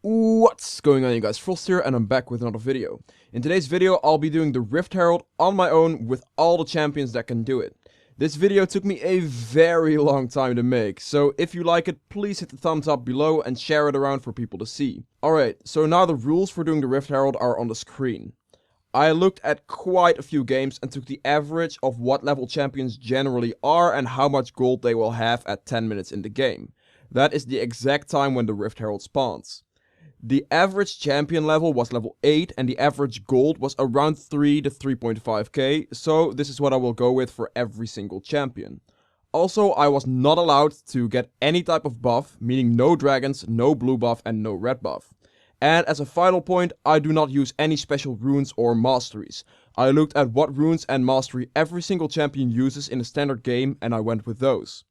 What's going on, you guys? Frost here, and I'm back with another video. In today's video, I'll be doing the Rift Herald on my own with all the champions that can do it. This video took me a very long time to make, so if you like it, please hit the thumbs up below and share it around for people to see. Alright, so now the rules for doing the Rift Herald are on the screen. I looked at quite a few games and took the average of what level champions generally are and how much gold they will have at 10 minutes in the game. That is the exact time when the Rift Herald spawns. The average champion level was level 8 and the average gold was around 3 to 3.5k, so this is what I will go with for every single champion. Also, I was not allowed to get any type of buff, meaning no dragons, no blue buff and no red buff. And as a final point, I do not use any special runes or masteries. I looked at what runes and mastery every single champion uses in a standard game and I went with those.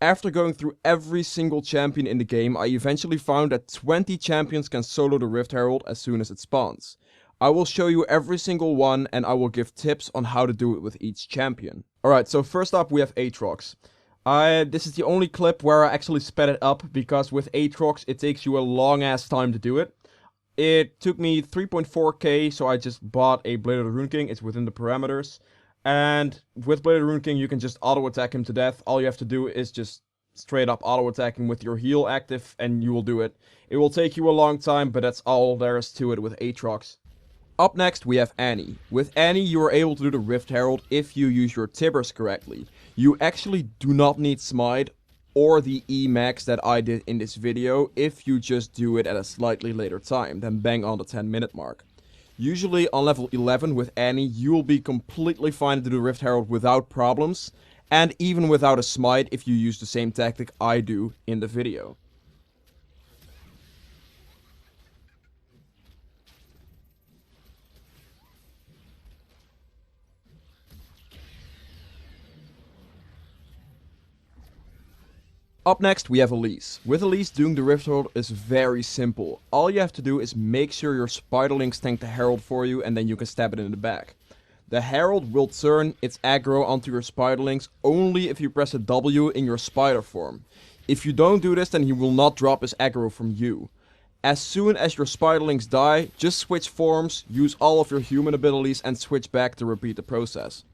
After going through every single champion in the game, I eventually found that 20 champions can solo the Rift Herald as soon as it spawns. I will show you every single one and I will give tips on how to do it with each champion. Alright, so first up we have Aatrox. This is the only clip where I actually sped it up because with Aatrox it takes you a long ass time to do it. It took me 3.4k, so I just bought a Blade of the Rune King, it's within the parameters. And with Blade of the Rune King, you can just auto-attack him to death. All you have to do is just straight up auto-attack him with your heal active, and you will do it. It will take you a long time, but that's all there is to it with Aatrox. Up next, we have Annie. With Annie, you are able to do the Rift Herald if you use your Tibbers correctly. You actually do not need Smite or the E-Max that I did in this video if you just do it at a slightly later time, then bang on the 10-minute mark. Usually on level 11 with Annie, you will be completely fine to do Rift Herald without problems, and even without a smite if you use the same tactic I do in the video. Up next we have Lease. With Lease, doing the Rift Herald is very simple. All you have to do is make sure your Spiderlings tank the Herald for you and then you can stab it in the back. The Herald will turn its aggro onto your Spiderlings only if you press a W in your spider form. If you don't do this, then he will not drop his aggro from you. As soon as your Spiderlings die, just switch forms, use all of your human abilities and switch back to repeat the process.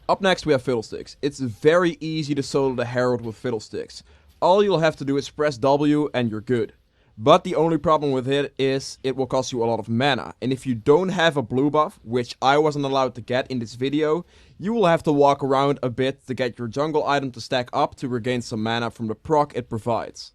Up next we have Fiddlesticks. It's very easy to solo the Herald with Fiddlesticks. All you'll have to do is press W and you're good. But the only problem with it is it will cost you a lot of mana. And if you don't have a blue buff, which I wasn't allowed to get in this video, you will have to walk around a bit to get your jungle item to stack up to regain some mana from the proc it provides.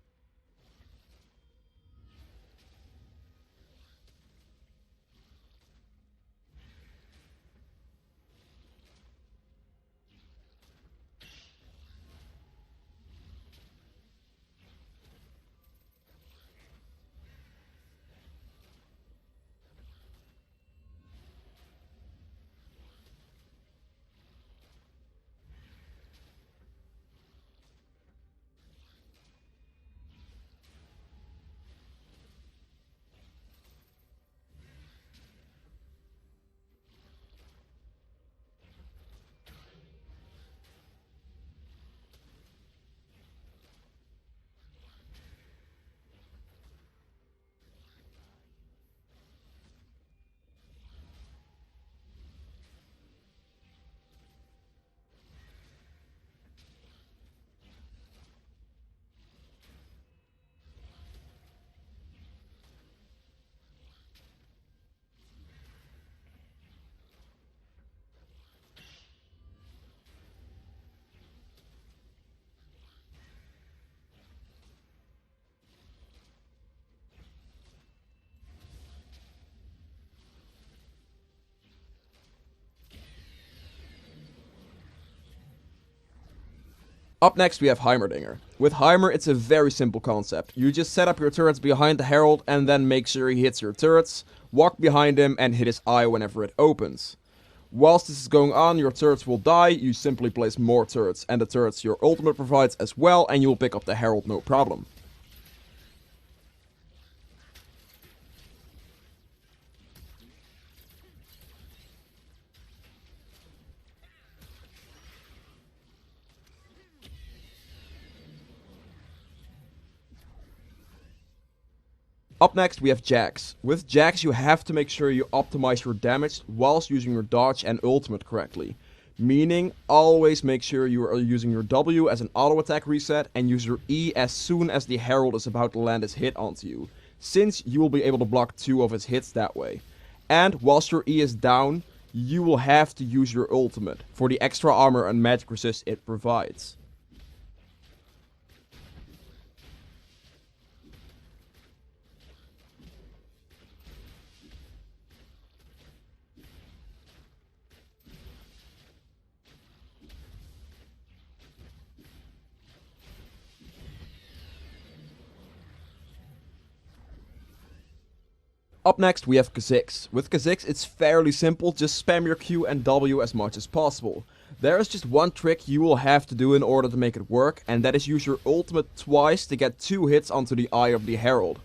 Up next we have Heimerdinger. With Heimer it's a very simple concept. You just set up your turrets behind the Herald and then make sure he hits your turrets, walk behind him and hit his eye whenever it opens. Whilst this is going on, your turrets will die, you simply place more turrets and the turrets your ultimate provides as well and you'll pick up the Herald no problem. Up next we have Jax. With Jax you have to make sure you optimize your damage whilst using your dodge and ultimate correctly. Meaning, always make sure you are using your W as an auto attack reset and use your E as soon as the Herald is about to land his hit onto you, since you will be able to block 2 of his hits that way. And whilst your E is down, you will have to use your ultimate for the extra armor and magic resist it provides. Up next we have Kha'zix. With Kha'zix it's fairly simple, just spam your Q and W as much as possible. There is just one trick you will have to do in order to make it work, and that is use your ultimate twice to get 2 hits onto the eye of the Herald.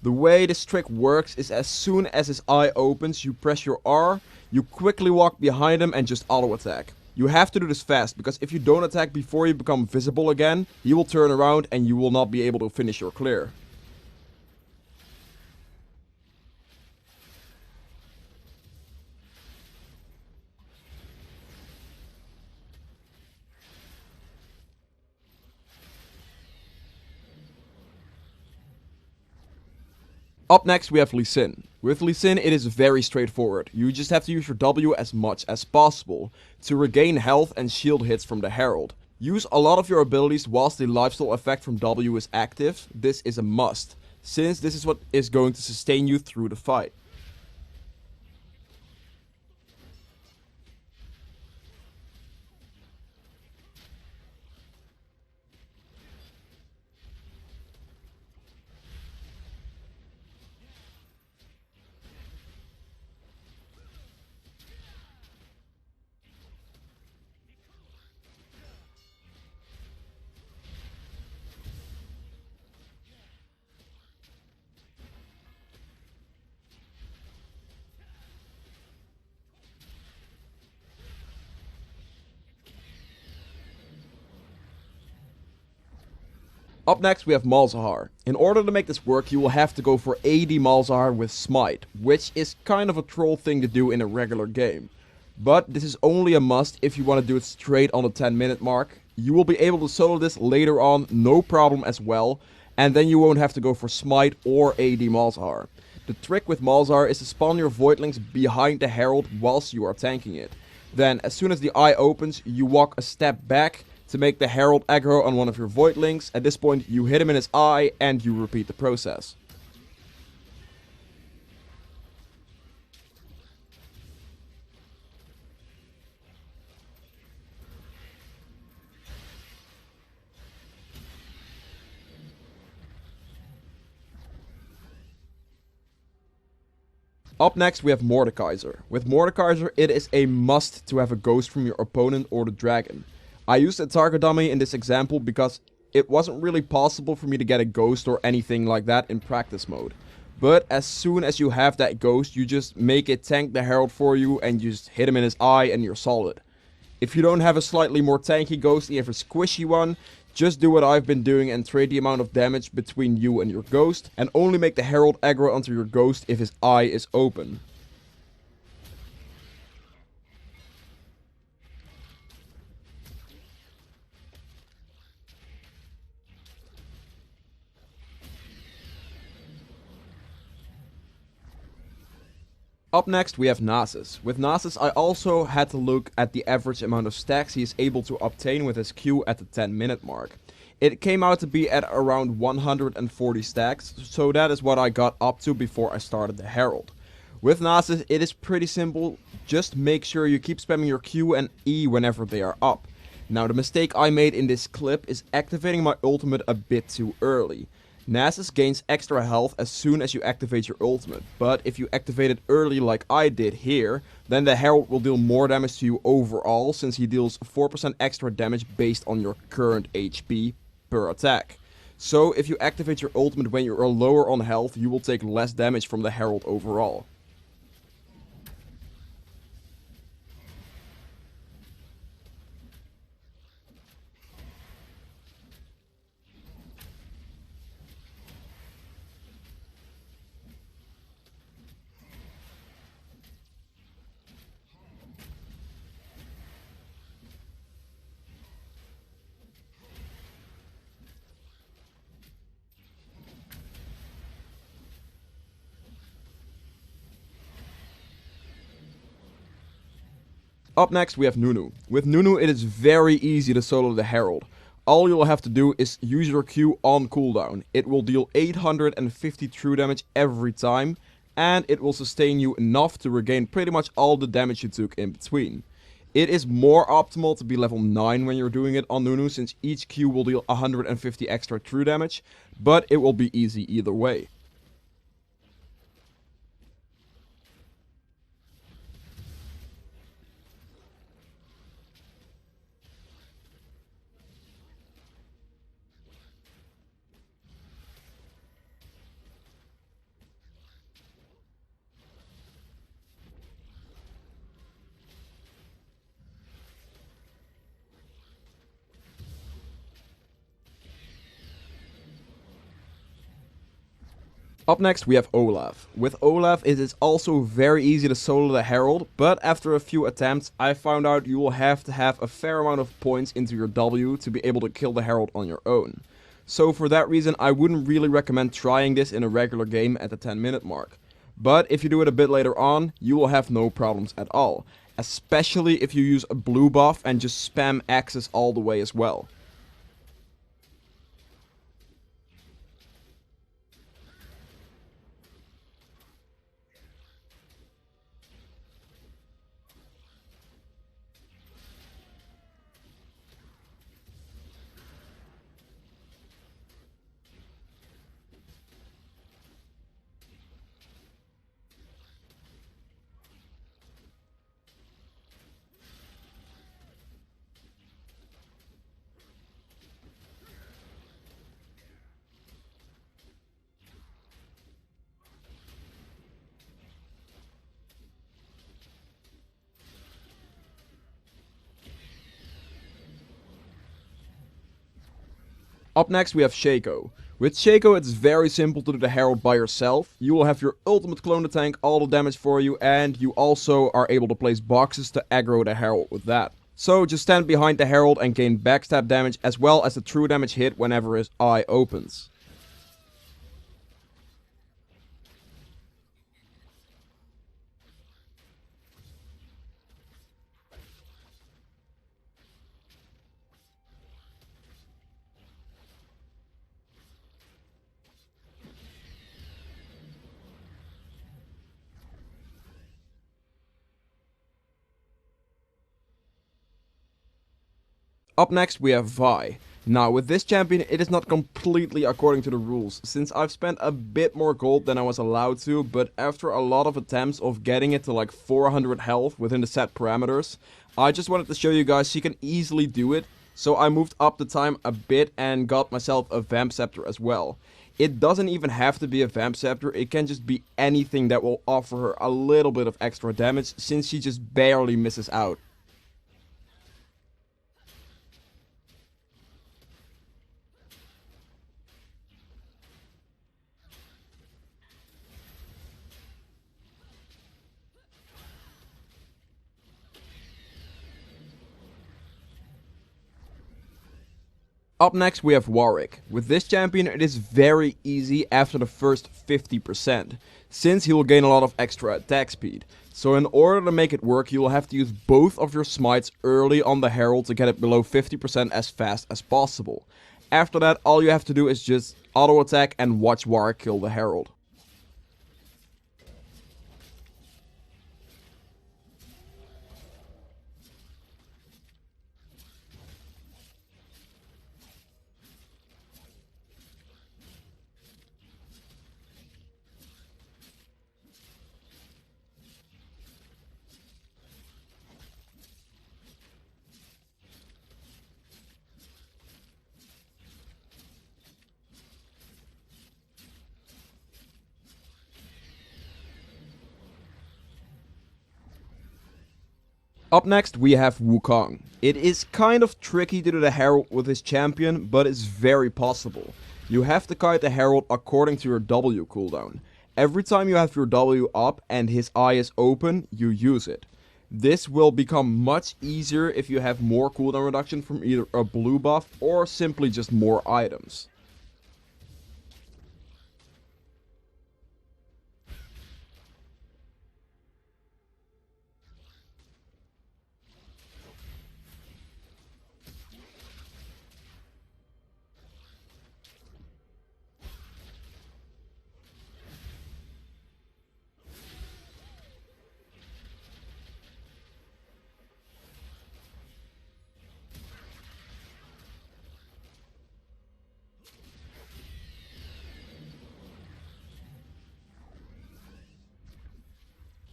The way this trick works is as soon as his eye opens, you press your R, you quickly walk behind him and just auto attack. You have to do this fast, because if you don't attack before you become visible again, he will turn around and you will not be able to finish your clear. Up next we have Lease. With Lease it is very straightforward. You just have to use your W as much as possible to regain health and shield hits from the Herald. Use a lot of your abilities whilst the lifesteal effect from W is active. This is a must, since this is what is going to sustain you through the fight. Up next we have Malzahar. In order to make this work you will have to go for AD Malzahar with Smite, which is kind of a troll thing to do in a regular game. But this is only a must if you want to do it straight on the 10-minute mark. You will be able to solo this later on, no problem as well, and then you won't have to go for Smite or AD Malzahar. The trick with Malzahar is to spawn your Voidlings behind the Herald whilst you are tanking it. Then as soon as the eye opens, you walk a step back to make the Herald aggro on one of your Voidlings. At this point you hit him in his eye and you repeat the process. Up next we have Mordekaiser. With Mordekaiser it is a must to have a ghost from your opponent or the dragon. I used a target dummy in this example because it wasn't really possible for me to get a ghost or anything like that in practice mode. But as soon as you have that ghost, you just make it tank the Herald for you and you just hit him in his eye and you're solid. If you don't have a slightly more tanky ghost and you have a squishy one, just do what I've been doing and trade the amount of damage between you and your ghost, and only make the Herald aggro onto your ghost if his eye is open. Up next we have Nasus. With Nasus I also had to look at the average amount of stacks he is able to obtain with his Q at the 10-minute mark. It came out to be at around 140 stacks, so that is what I got up to before I started the Herald. With Nasus it is pretty simple, just make sure you keep spamming your Q and E whenever they are up. Now the mistake I made in this clip is activating my ultimate a bit too early. Nasus gains extra health as soon as you activate your ultimate, but if you activate it early like I did here, then the Herald will deal more damage to you overall, since he deals 4% extra damage based on your current HP per attack. So if you activate your ultimate when you are lower on health, you will take less damage from the Herald overall. Up next we have Nunu. With Nunu it is very easy to solo the Herald. All you'll have to do is use your Q on cooldown. It will deal 850 true damage every time, and it will sustain you enough to regain pretty much all the damage you took in between. It is more optimal to be level 9 when you're doing it on Nunu, since each Q will deal 150 extra true damage, but it will be easy either way. Up next we have Olaf. With Olaf it is also very easy to solo the Herald, but after a few attempts I found out you will have to have a fair amount of points into your W to be able to kill the Herald on your own. So for that reason I wouldn't really recommend trying this in a regular game at the 10-minute mark. But if you do it a bit later on, you will have no problems at all. Especially if you use a blue buff and just spam Axis all the way as well. Up next we have Shaco. With Shaco it's very simple to do the Herald by yourself. You will have your ultimate clone to tank all the damage for you, and you also are able to place boxes to aggro the Herald with that. So just stand behind the Herald and gain backstab damage as well as the true damage hit whenever his eye opens. Up next we have Vi. Now with this champion it is not completely according to the rules, since I've spent a bit more gold than I was allowed to, but after a lot of attempts of getting it to like 400 health within the set parameters, I just wanted to show you guys she can easily do it, so I moved up the time a bit and got myself a Vamp Scepter as well. It doesn't even have to be a Vamp Scepter, it can just be anything that will offer her a little bit of extra damage, since she just barely misses out. Up next we have Warwick. With this champion it is very easy after the first 50%, since he will gain a lot of extra attack speed. So in order to make it work you will have to use both of your smites early on the Herald to get it below 50% as fast as possible. After that all you have to do is just auto attack and watch Warwick kill the Herald. Up next we have Wukong. It is kind of tricky to do the Herald with this champion, but it's very possible. You have to kite the Herald according to your W cooldown. Every time you have your W up and his eye is open, you use it. This will become much easier if you have more cooldown reduction from either a blue buff or simply just more items.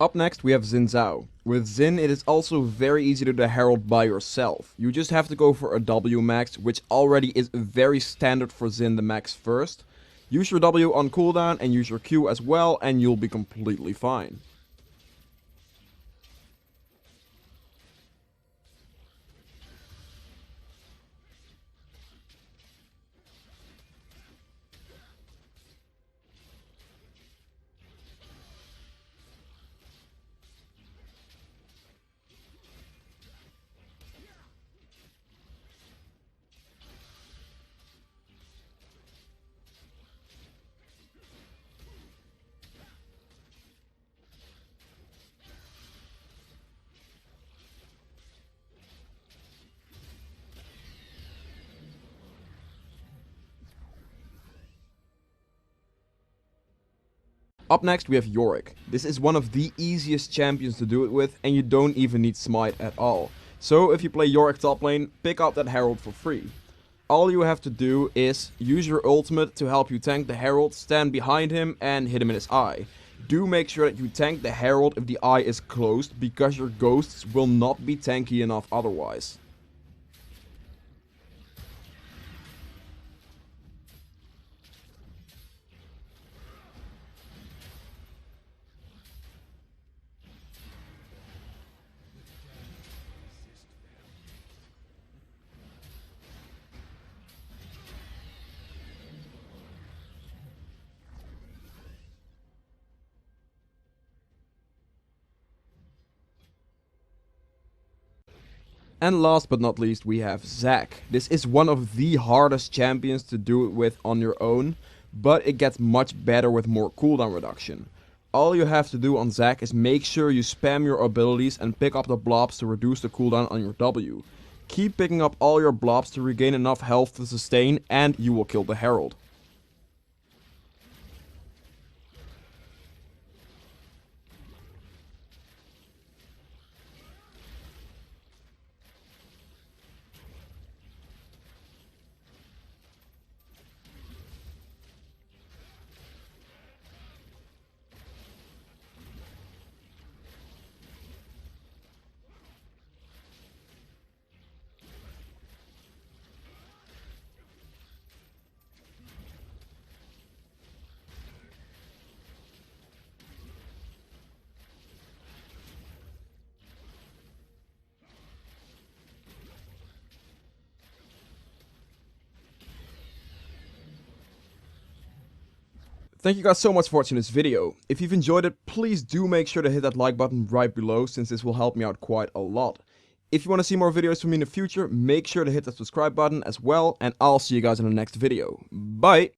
Up next we have Xin Zhao. With Xin it is also very easy to do the Herald by yourself. You just have to go for a W max, which already is very standard for Xin the max first. Use your W on cooldown and use your Q as well and you'll be completely fine. Up next we have Yorick. This is one of the easiest champions to do it with and you don't even need smite at all. So if you play Yorick top lane, pick up that Herald for free. All you have to do is use your ultimate to help you tank the Herald, stand behind him and hit him in his eye. Do make sure that you tank the Herald if the eye is closed, because your ghosts will not be tanky enough otherwise. And last but not least we have Zack. This is one of the hardest champions to do it with on your own, but it gets much better with more cooldown reduction. All you have to do on Zack is make sure you spam your abilities and pick up the blobs to reduce the cooldown on your W. Keep picking up all your blobs to regain enough health to sustain and you will kill the Herald. Thank you guys so much for watching this video. If you've enjoyed it, please do make sure to hit that like button right below, since this will help me out quite a lot. If you want to see more videos from me in the future, make sure to hit that subscribe button as well, and I'll see you guys in the next video. Bye!